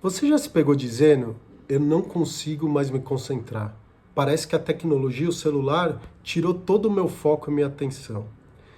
Você já se pegou dizendo, eu não consigo mais me concentrar. Parece que a tecnologia, o celular, tirou todo o meu foco e minha atenção.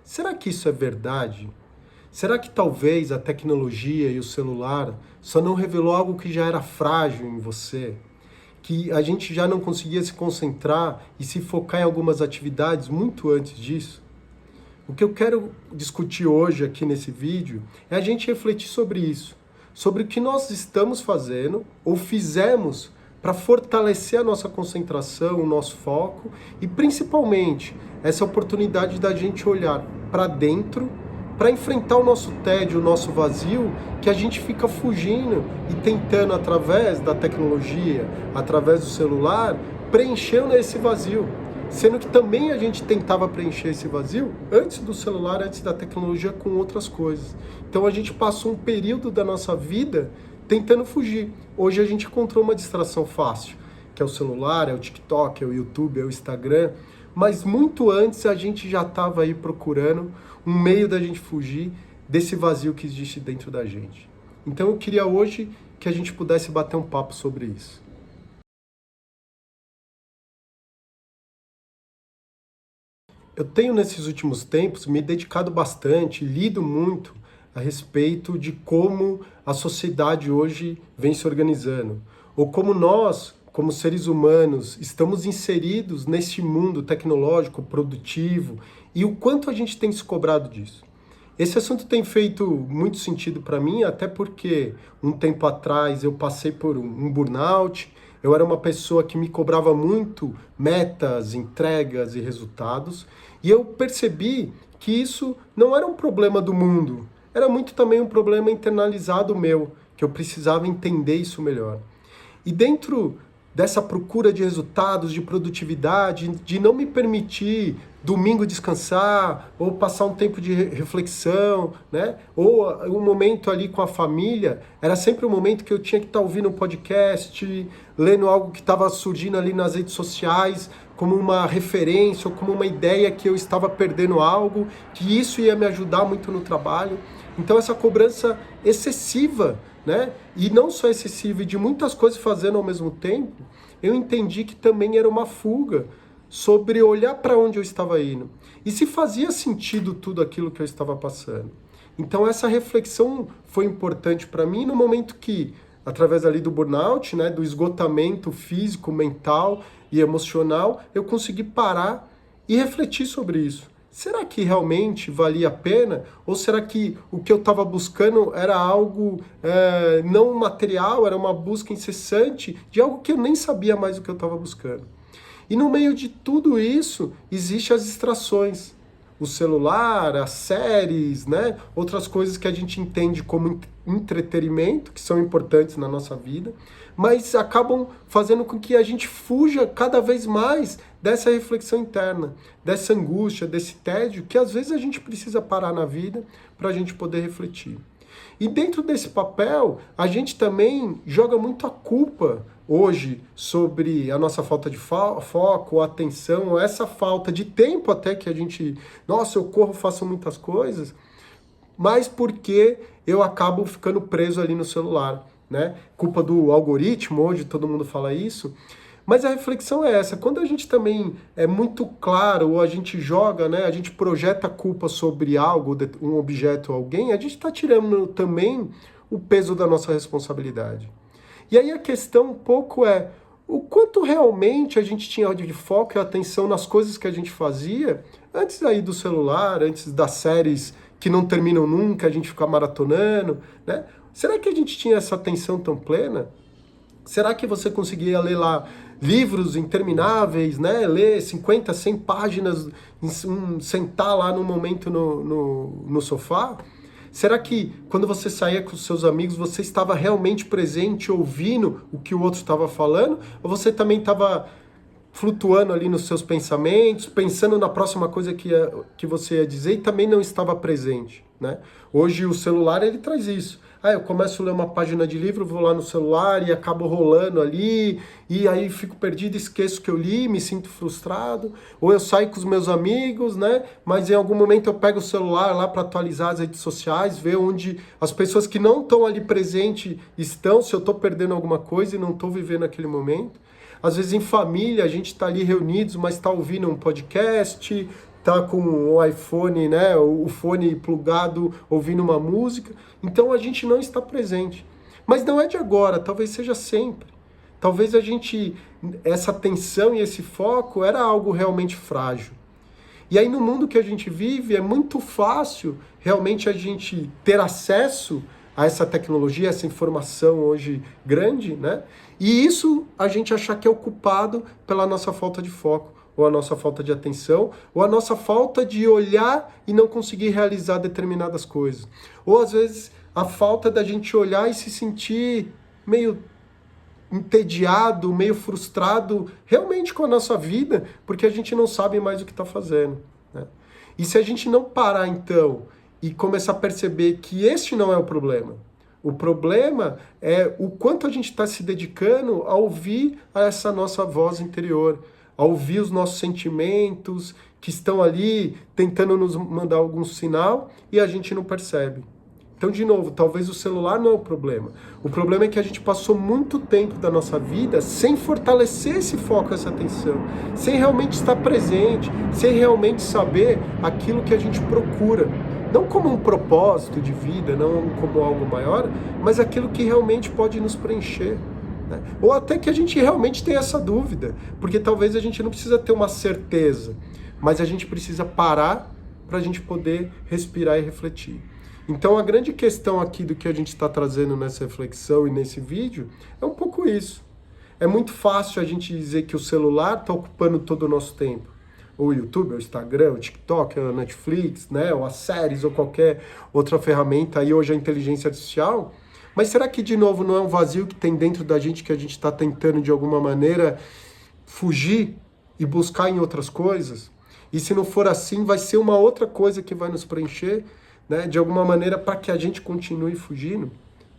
Será que isso é verdade? Será que talvez a tecnologia e o celular só não revelou algo que já era frágil em você? Que a gente já não conseguia se concentrar e se focar em algumas atividades muito antes disso? O que eu quero discutir hoje aqui nesse vídeo é a gente refletir sobre isso, sobre o que nós estamos fazendo ou fizemos para fortalecer a nossa concentração, o nosso foco e principalmente essa oportunidade da gente olhar para dentro, para enfrentar o nosso tédio, o nosso vazio, que a gente fica fugindo e tentando através da tecnologia, através do celular, preenchendo esse vazio. Sendo que também a gente tentava preencher esse vazio antes do celular, antes da tecnologia, com outras coisas. Então a gente passou um período da nossa vida tentando fugir. Hoje a gente encontrou uma distração fácil, que é o celular, é o TikTok, é o YouTube, é o Instagram. Mas muito antes a gente já estava aí procurando um meio da gente fugir desse vazio que existe dentro da gente. Então eu queria hoje que a gente pudesse bater um papo sobre isso. Eu tenho, nesses últimos tempos, me dedicado bastante, lido muito a respeito de como a sociedade hoje vem se organizando, ou como nós, como seres humanos, estamos inseridos neste mundo tecnológico, produtivo, e o quanto a gente tem se cobrado disso. Esse assunto tem feito muito sentido para mim, até porque um tempo atrás eu passei por um burnout, eu era uma pessoa que me cobrava muito metas, entregas e resultados, e eu percebi que isso não era um problema do mundo, era muito também um problema internalizado meu, que eu precisava entender isso melhor. E dentro dessa procura de resultados, de produtividade, de não me permitir domingo descansar, ou passar um tempo de reflexão, né? Ou um momento ali com a família, era sempre um momento que eu tinha que estar ouvindo um podcast, lendo algo que estava surgindo ali nas redes sociais, como uma referência, ou como uma ideia que eu estava perdendo algo, que isso ia me ajudar muito no trabalho. Então essa cobrança excessiva, né? E não só excessiva, e de muitas coisas fazendo ao mesmo tempo, eu entendi que também era uma fuga sobre olhar para onde eu estava indo e se fazia sentido tudo aquilo que eu estava passando. Então essa reflexão foi importante para mim no momento que, através ali do burnout, né, do esgotamento físico, mental e emocional, eu consegui parar e refletir sobre isso. Será que realmente valia a pena? Ou será que o que eu estava buscando era algo não material, era uma busca incessante de algo que eu nem sabia mais o que eu estava buscando? E no meio de tudo isso, existem as distrações. O celular, as séries, né? Outras coisas que a gente entende como entretenimento, que são importantes na nossa vida, mas acabam fazendo com que a gente fuja cada vez mais dessa reflexão interna, dessa angústia, desse tédio, que às vezes a gente precisa parar na vida para a gente poder refletir. E dentro desse papel, a gente também joga muito a culpa hoje sobre a nossa falta de foco, atenção, essa falta de tempo até que a gente, nossa, eu corro, faço muitas coisas, mas porque eu acabo ficando preso ali no celular, né? Culpa do algoritmo, hoje todo mundo fala isso. Mas a reflexão é essa, quando a gente também é muito claro, ou a gente joga, né, a gente projeta a culpa sobre algo, um objeto, alguém, a gente está tirando também o peso da nossa responsabilidade. E aí a questão um pouco é, o quanto realmente a gente tinha de foco e atenção nas coisas que a gente fazia, antes aí do celular, antes das séries que não terminam nunca, a gente fica maratonando, né? Será que a gente tinha essa atenção tão plena? Será que você conseguia ler lá livros intermináveis, né? Ler 50, 100 páginas, sentar lá no momento no sofá? Será que quando você saía com os seus amigos, você estava realmente presente, ouvindo o que o outro estava falando? Ou você também estava flutuando ali nos seus pensamentos, pensando na próxima coisa que você ia dizer e também não estava presente, né? Hoje o celular, ele traz isso. eu começo a ler uma página de livro, vou lá no celular e acabo rolando ali, e aí fico perdido, esqueço que eu li, me sinto frustrado. Ou eu saio com os meus amigos, né? Mas em algum momento eu pego o celular lá para atualizar as redes sociais, ver onde as pessoas que não estão ali presentes estão, se eu estou perdendo alguma coisa e não estou vivendo aquele momento. Às vezes em família, a gente está ali reunidos, mas está ouvindo um podcast, tá com o iPhone, né, o fone plugado, ouvindo uma música. Então a gente não está presente. Mas não é de agora, talvez seja sempre. Talvez essa atenção e esse foco era algo realmente frágil. E aí no mundo que a gente vive é muito fácil realmente a gente ter acesso a essa tecnologia, essa informação hoje grande, né? E isso a gente achar que é ocupado pela nossa falta de foco, ou a nossa falta de atenção, ou a nossa falta de olhar e não conseguir realizar determinadas coisas. Ou às vezes a falta da gente olhar e se sentir meio entediado, meio frustrado realmente com a nossa vida, porque a gente não sabe mais o que está fazendo, né? E se a gente não parar então e começar a perceber que este não é o problema é o quanto a gente está se dedicando a ouvir essa nossa voz interior, a ouvir os nossos sentimentos que estão ali tentando nos mandar algum sinal e a gente não percebe. Então, de novo, talvez o celular não é o problema. O problema é que a gente passou muito tempo da nossa vida sem fortalecer esse foco, essa atenção, sem realmente estar presente, sem realmente saber aquilo que a gente procura. Não como um propósito de vida, não como algo maior, mas aquilo que realmente pode nos preencher, né? Ou até que a gente realmente tenha essa dúvida, porque talvez a gente não precisa ter uma certeza, mas a gente precisa parar para a gente poder respirar e refletir. Então a grande questão aqui do que a gente está trazendo nessa reflexão e nesse vídeo é um pouco isso. É muito fácil a gente dizer que o celular está ocupando todo o nosso tempo. Ou o YouTube, ou o Instagram, o TikTok, a Netflix, né, ou as séries, ou qualquer outra ferramenta, aí hoje a inteligência artificial. Mas será que, de novo, não é um vazio que tem dentro da gente que a gente está tentando, de alguma maneira, fugir e buscar em outras coisas? E se não for assim, vai ser uma outra coisa que vai nos preencher, né, de alguma maneira, para que a gente continue fugindo?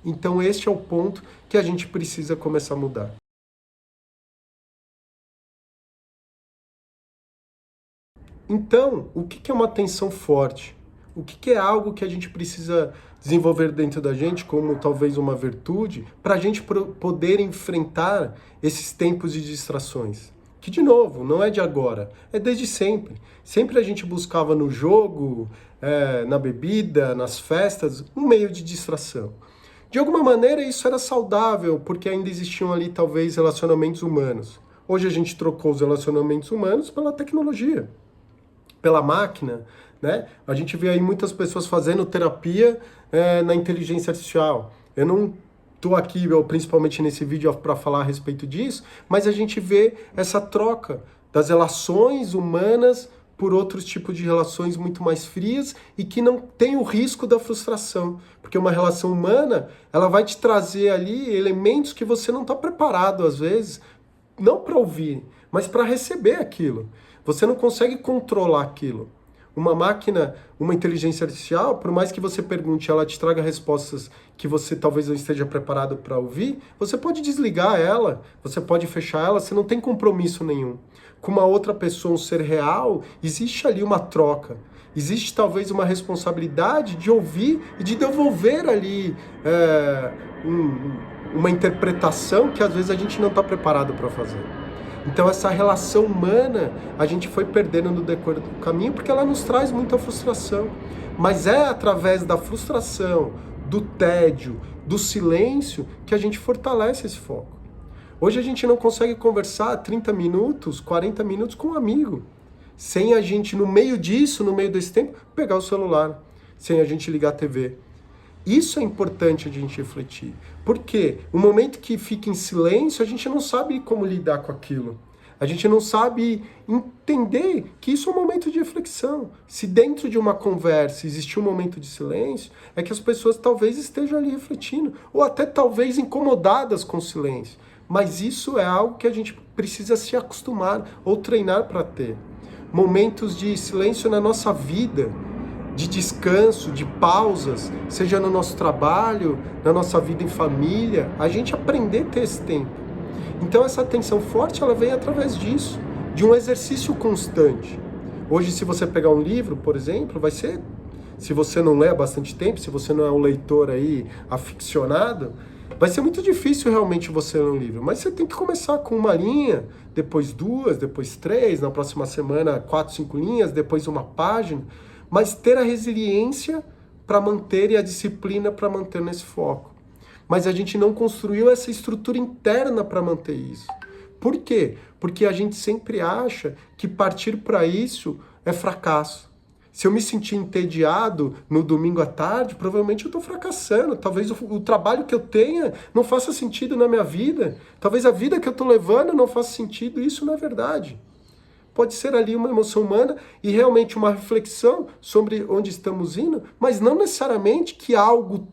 Então este é o ponto que a gente precisa começar a mudar. Então, o que é uma atenção forte? O que é algo que a gente precisa desenvolver dentro da gente como talvez uma virtude para a gente poder enfrentar esses tempos de distrações? Que, de novo, não é de agora, é desde sempre. Sempre a gente buscava no jogo, na bebida, nas festas, um meio de distração. De alguma maneira isso era saudável, porque ainda existiam ali talvez relacionamentos humanos. Hoje a gente trocou os relacionamentos humanos pela tecnologia, pela máquina, né? A gente vê aí muitas pessoas fazendo terapia na inteligência artificial. Eu não estou aqui, principalmente nesse vídeo, para falar a respeito disso, mas a gente vê essa troca das relações humanas por outros tipos de relações muito mais frias e que não tem o risco da frustração. Porque uma relação humana, ela vai te trazer ali elementos que você não está preparado, às vezes, não para ouvir, mas para receber aquilo. Você não consegue controlar aquilo. Uma máquina, uma inteligência artificial, por mais que você pergunte, ela te traga respostas que você talvez não esteja preparado para ouvir, você pode desligar ela, você pode fechar ela, você não tem compromisso nenhum. Com uma outra pessoa, um ser real, existe ali uma troca. Existe talvez uma responsabilidade de ouvir e de devolver ali uma interpretação que às vezes a gente não está preparado para fazer. Então essa relação humana a gente foi perdendo no decorrer do caminho porque ela nos traz muita frustração. Mas é através da frustração, do tédio, do silêncio que a gente fortalece esse foco. Hoje a gente não consegue conversar 30 minutos, 40 minutos com um amigo, sem a gente, no meio disso, no meio desse tempo, pegar o celular, sem a gente ligar a TV. Isso é importante a gente refletir. Porque o momento que fica em silêncio, a gente não sabe como lidar com aquilo. A gente não sabe entender que isso é um momento de reflexão. Se dentro de uma conversa existir um momento de silêncio, é que as pessoas talvez estejam ali refletindo, ou até talvez incomodadas com o silêncio. Mas isso é algo que a gente precisa se acostumar ou treinar para ter. Momentos de silêncio na nossa vida de descanso, de pausas, seja no nosso trabalho, na nossa vida em família, a gente aprender a ter esse tempo. Então essa atenção forte, ela vem através disso, de um exercício constante. Hoje, se você pegar um livro, por exemplo, vai ser, se você não lê há bastante tempo, se você não é um leitor aí aficionado, vai ser muito difícil realmente você ler um livro, mas você tem que começar com uma linha, depois duas, depois três, na próxima semana 4, 5 linhas, depois uma página, mas ter a resiliência para manter e a disciplina para manter nesse foco. Mas a gente não construiu essa estrutura interna para manter isso. Por quê? Porque a gente sempre acha que partir para isso é fracasso. Se eu me sentir entediado no domingo à tarde, provavelmente eu estou fracassando. Talvez o trabalho que eu tenha não faça sentido na minha vida. Talvez a vida que eu estou levando não faça sentido. Isso não é verdade. Pode ser ali uma emoção humana e realmente uma reflexão sobre onde estamos indo, mas não necessariamente que algo,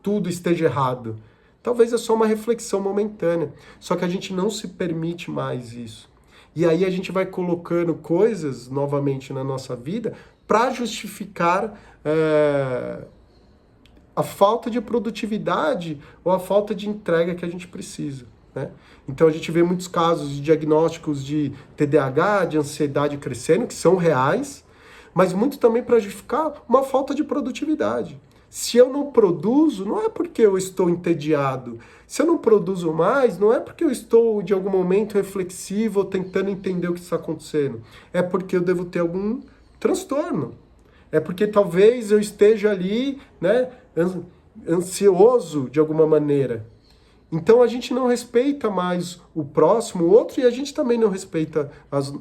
tudo esteja errado. Talvez é só uma reflexão momentânea. Só que a gente não se permite mais isso. E aí a gente vai colocando coisas novamente na nossa vida para justificar a falta de produtividade ou a falta de entrega que a gente precisa, né? Então a gente vê muitos casos de diagnósticos de TDAH, de ansiedade crescendo, que são reais, mas muito também para justificar uma falta de produtividade. Se eu não produzo, não é porque eu estou entediado. Se eu não produzo mais, não é porque eu estou, de algum momento, reflexivo ou tentando entender o que está acontecendo. É porque eu devo ter algum transtorno. É porque talvez eu esteja ali, né, ansioso de alguma maneira. Então a gente não respeita mais o próximo, o outro, e a gente também não respeita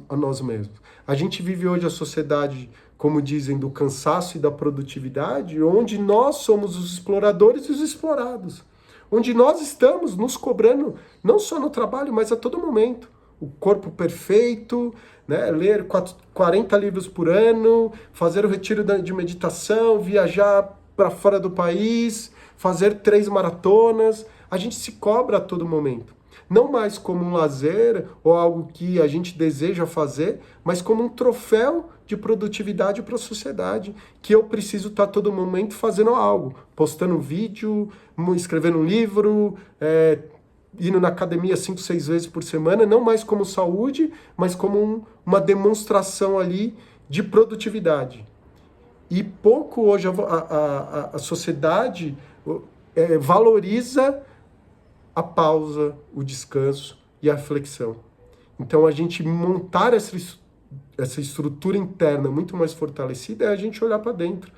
a nós mesmos. A gente vive hoje a sociedade, como dizem, do cansaço e da produtividade, onde nós somos os exploradores e os explorados. Onde nós estamos nos cobrando, não só no trabalho, mas a todo momento. O corpo perfeito, né? Ler 40 livros por ano, fazer o retiro de meditação, viajar para fora do país, fazer 3 maratonas. A gente se cobra a todo momento. Não mais como um lazer ou algo que a gente deseja fazer, mas como um troféu de produtividade para a sociedade, que eu preciso estar a todo momento fazendo algo, postando um vídeo, escrevendo um livro, indo na academia 5, 6 vezes por semana, não mais como saúde, mas como uma demonstração ali de produtividade. E pouco hoje a sociedade valoriza a pausa, o descanso e a reflexão. Então, a gente montar essa estrutura interna muito mais fortalecida é a gente olhar para dentro.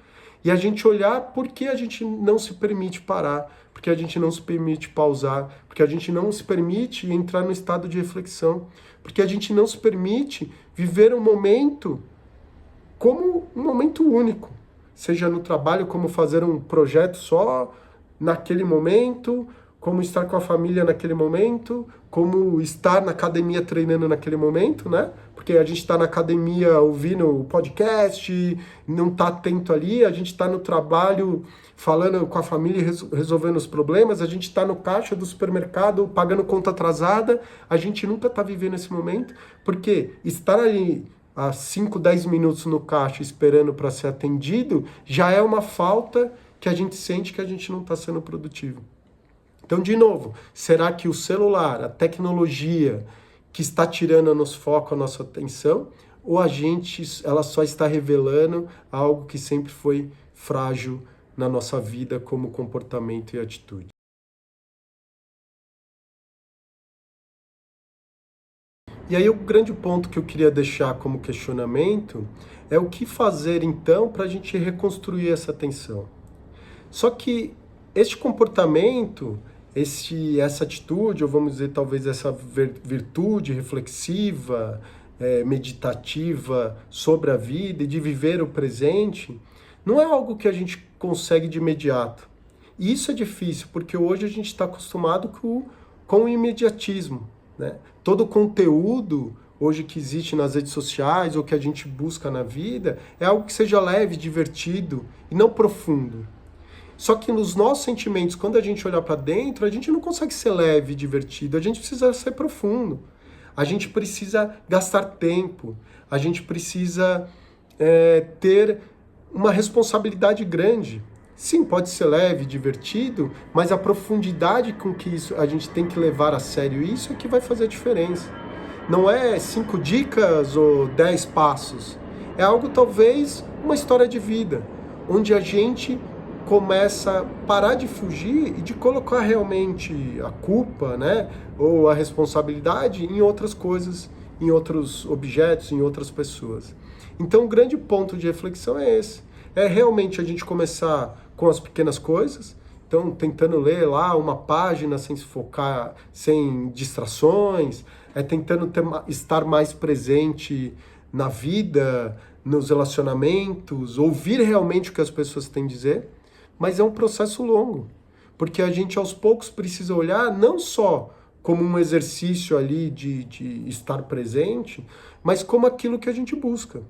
E a gente olhar por que a gente não se permite parar, porque a gente não se permite pausar, porque a gente não se permite entrar no estado de reflexão, porque a gente não se permite viver um momento como um momento único, seja no trabalho, como fazer um projeto só naquele momento, como estar com a família naquele momento, como estar na academia treinando naquele momento, né? Porque a gente está na academia ouvindo o podcast, não está atento ali, a gente está no trabalho falando com a família e resolvendo os problemas, a gente está no caixa do supermercado pagando conta atrasada, a gente nunca está vivendo esse momento, porque estar ali há 5, 10 minutos no caixa esperando para ser atendido já é uma falta que a gente sente que a gente não está sendo produtivo. Então, de novo, será que o celular, a tecnologia que está tirando nosso foco, a nossa atenção, ou ela só está revelando algo que sempre foi frágil na nossa vida como comportamento e atitude? E aí o grande ponto que eu queria deixar como questionamento é o que fazer então para a gente reconstruir essa atenção. Só que este comportamento, essa atitude, ou vamos dizer talvez essa virtude reflexiva, meditativa sobre a vida e de viver o presente, não é algo que a gente consegue de imediato. E isso é difícil, porque hoje a gente está acostumado com o imediatismo, né? Todo o conteúdo hoje que existe nas redes sociais ou que a gente busca na vida é algo que seja leve, divertido e não profundo. Só que nos nossos sentimentos, quando a gente olhar para dentro, a gente não consegue ser leve e divertido, a gente precisa ser profundo. A gente precisa gastar tempo, a gente precisa ter uma responsabilidade grande. Sim, pode ser leve, divertido, mas a profundidade com que isso, a gente tem que levar a sério isso é que vai fazer a diferença. Não é 5 dicas ou 10 passos. É algo, talvez, uma história de vida, onde a gente começa a parar de fugir e de colocar realmente a culpa, né, ou a responsabilidade em outras coisas, em outros objetos, em outras pessoas. Então, o grande ponto de reflexão é esse. É realmente a gente começar com as pequenas coisas, então tentando ler lá uma página sem se focar, sem distrações, tentando estar mais presente na vida, nos relacionamentos, ouvir realmente o que as pessoas têm a dizer, mas é um processo longo, porque a gente aos poucos precisa olhar não só como um exercício ali de estar presente, mas como aquilo que a gente busca.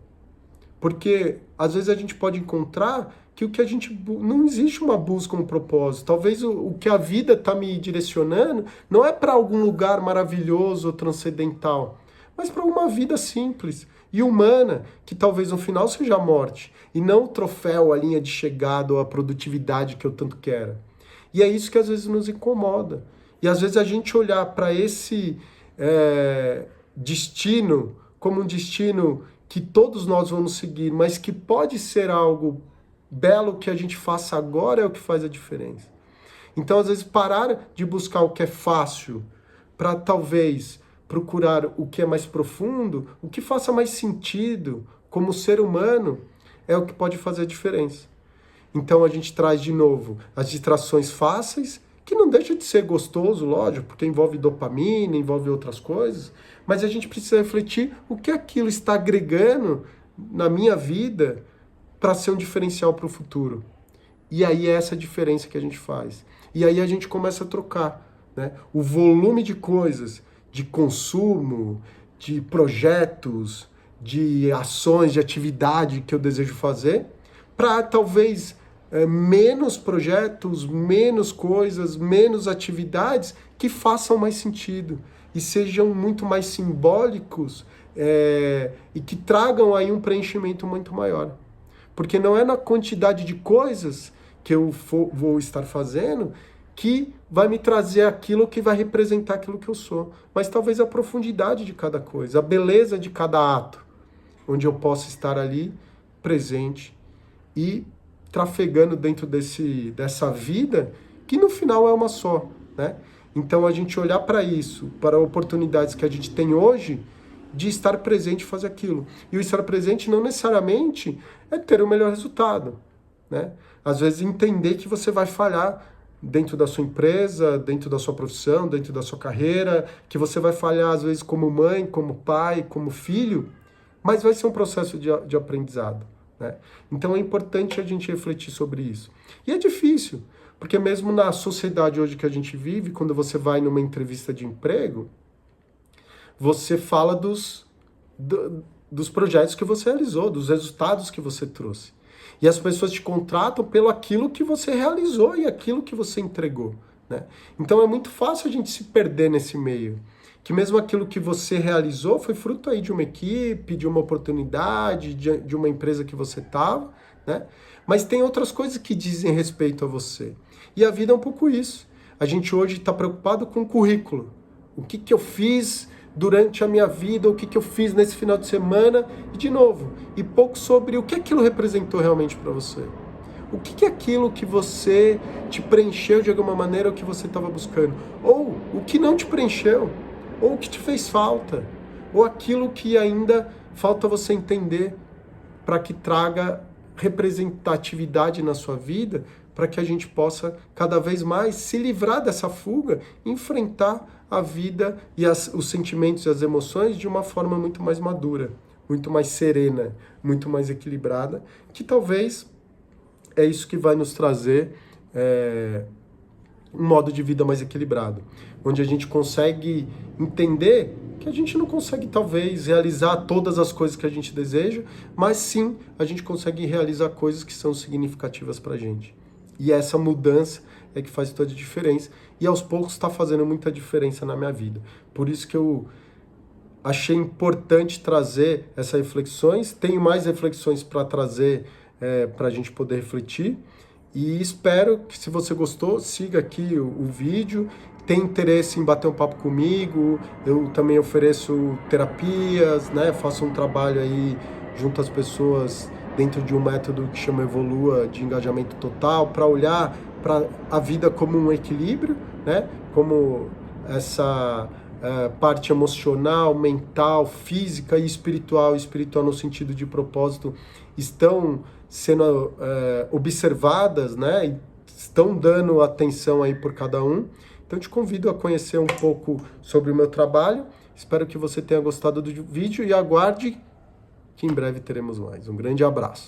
Porque às vezes a gente pode encontrar que o que a gente não existe uma busca, um propósito. Talvez o que a vida está me direcionando não é para algum lugar maravilhoso ou transcendental, mas para uma vida simples e humana, que talvez no final seja a morte, e não o troféu, a linha de chegada ou a produtividade que eu tanto quero. E é isso que às vezes nos incomoda. E às vezes a gente olhar para esse destino como um destino que todos nós vamos seguir, mas que pode ser algo belo que a gente faça agora é o que faz a diferença. Então, às vezes, parar de buscar o que é fácil para talvez procurar o que é mais profundo, o que faça mais sentido como ser humano, é o que pode fazer a diferença. Então, a gente traz de novo as distrações fáceis, que não deixa de ser gostoso, lógico, porque envolve dopamina, envolve outras coisas, mas a gente precisa refletir o que aquilo está agregando na minha vida para ser um diferencial para o futuro. E aí é essa diferença que a gente faz. E aí a gente começa a trocar, né? O volume de coisas, de consumo, de projetos, de ações, de atividade que eu desejo fazer, para talvez menos projetos, menos coisas, menos atividades que façam mais sentido e sejam muito mais simbólicos e que tragam aí um preenchimento muito maior. Porque não é na quantidade de coisas que eu vou estar fazendo que vai me trazer aquilo que vai representar aquilo que eu sou, mas talvez a profundidade de cada coisa, a beleza de cada ato, onde eu possa estar ali presente e trafegando dentro dessa vida que no final é uma só, né? Então a gente olhar para isso, para oportunidades que a gente tem hoje, de estar presente e fazer aquilo. E o estar presente não necessariamente é ter o melhor resultado, né? Às vezes entender que você vai falhar dentro da sua empresa, dentro da sua profissão, dentro da sua carreira, que você vai falhar às vezes como mãe, como pai, como filho, mas vai ser um processo de aprendizado, né? Então é importante a gente refletir sobre isso. E é difícil, porque mesmo na sociedade hoje que a gente vive, quando você vai numa entrevista de emprego, você fala dos projetos que você realizou, dos resultados que você trouxe. E as pessoas te contratam pelo aquilo que você realizou e aquilo que você entregou, né? Então é muito fácil a gente se perder nesse meio. Que mesmo aquilo que você realizou foi fruto aí de uma equipe, de uma oportunidade, de uma empresa que você estava, né? Mas tem outras coisas que dizem respeito a você. E a vida é um pouco isso. A gente hoje está preocupado com o currículo. O que eu fiz durante a minha vida, o que eu fiz nesse final de semana, e de novo, e pouco sobre o que aquilo representou realmente para você. O que é aquilo que você te preencheu de alguma maneira, o que você estava buscando? Ou o que não te preencheu, ou o que te fez falta, ou aquilo que ainda falta você entender para que traga representatividade na sua vida, para que a gente possa cada vez mais se livrar dessa fuga, enfrentar a vida e os sentimentos e as emoções de uma forma muito mais madura, muito mais serena, muito mais equilibrada, que talvez é isso que vai nos trazer um modo de vida mais equilibrado, onde a gente consegue entender que a gente não consegue talvez realizar todas as coisas que a gente deseja, mas sim a gente consegue realizar coisas que são significativas para a gente. E essa mudança é que faz toda a diferença. E aos poucos está fazendo muita diferença na minha vida. Por isso que eu achei importante trazer essas reflexões. Tenho mais reflexões para trazer para a gente poder refletir. E espero que, se você gostou, siga aqui o vídeo. Tem interesse em bater um papo comigo, eu também ofereço terapias, né? Faço um trabalho aí junto às pessoas dentro de um método que chama Evolua, de engajamento total, para olhar para a vida como um equilíbrio, né? Como essa parte emocional, mental, física e espiritual no sentido de propósito, estão sendo observadas, né? E estão dando atenção aí por cada um. Então, te convido a conhecer um pouco sobre o meu trabalho. Espero que você tenha gostado do vídeo e aguarde que em breve teremos mais. Um grande abraço.